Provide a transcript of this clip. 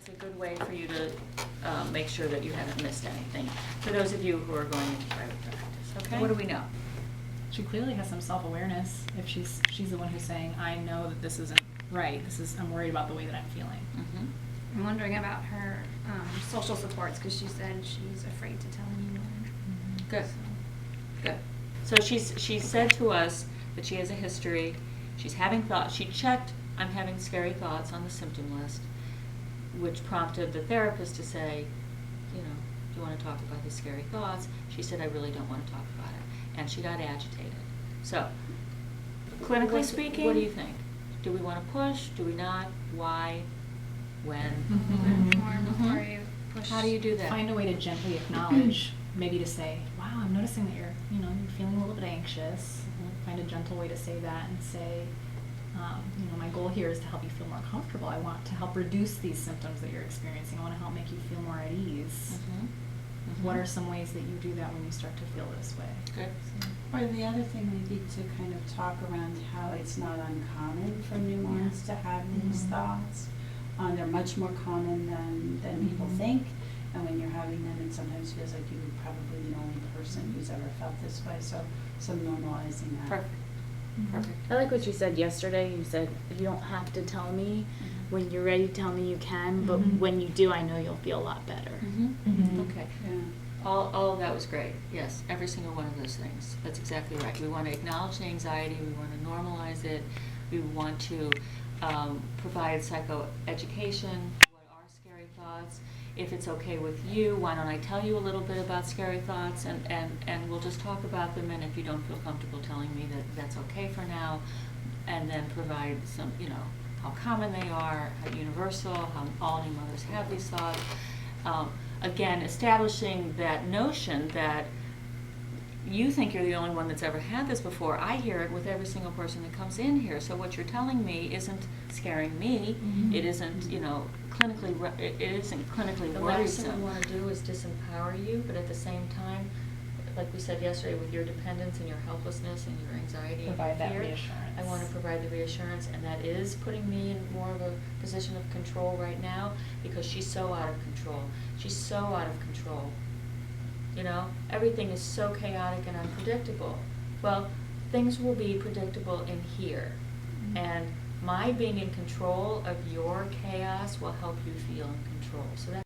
it's a good way for you to make sure that you haven't missed anything, for those of you who are going into private practice, okay? What do we know? She clearly has some self-awareness if she's the one who's saying, I know that this isn't right. I'm worried about the way that I'm feeling. Mhm. I'm wondering about her social supports, because she said she's afraid to tell anyone. Good. Good. So she's said to us that she has a history, she's having thoughts, she checked, I'm having scary thoughts on the symptom list, which prompted the therapist to say, you know, do you want to talk about these scary thoughts? She said, I really don't want to talk about it. And she got agitated. So, clinically speaking, what do you think? Do we want to push? Do we not? Why? When? Before you push. How do you do that? Find a way to gently acknowledge, maybe to say, wow, I'm noticing that you're feeling a little bit anxious. Find a gentle way to say that and say, my goal here is to help you feel more comfortable. I want to help reduce these symptoms that you're experiencing. I want to help make you feel more at ease. What are some ways that you do that when you start to feel this way? Good. Or the other thing may be to kind of talk around how it's not uncommon for newborns to have these thoughts. They're much more common than people think. And when you're having them, it sometimes feels like you're probably the only person who's ever felt this way. So normalizing that. Perfect. Perfect. I like what you said yesterday. You said, you don't have to tell me. When you're ready to tell me, you can. But when you do, I know you'll feel a lot better. Okay. Yeah. All of that was great. Yes, every single one of those things. That's exactly right. We want to acknowledge the anxiety. We want to normalize it. We want to provide psychoeducation. What are scary thoughts? If it's okay with you, why don't I tell you a little bit about scary thoughts, and we'll just talk about them, and if you don't feel comfortable telling me that that's okay for now, and then provide some, how common they are, how universal, how all new mothers have these thoughts. Again, establishing that notion that you think you're the only one that's ever had this before. I hear it with every single person that comes in here. So what you're telling me isn't scaring me. It isn't, clinically. It isn't clinically The last worrisome. thing we want to do is disempower you, but at the same time, like we said yesterday, with your dependence and your helplessness and your anxiety Provide and that fear, reassurance. I want to provide the reassurance, and that is putting me in more of a position of control right now, because she's so out of control. She's so out of control. Everything is so chaotic and unpredictable. Well, things will be predictable in here. And my being in control of your chaos will help you feel in control. So that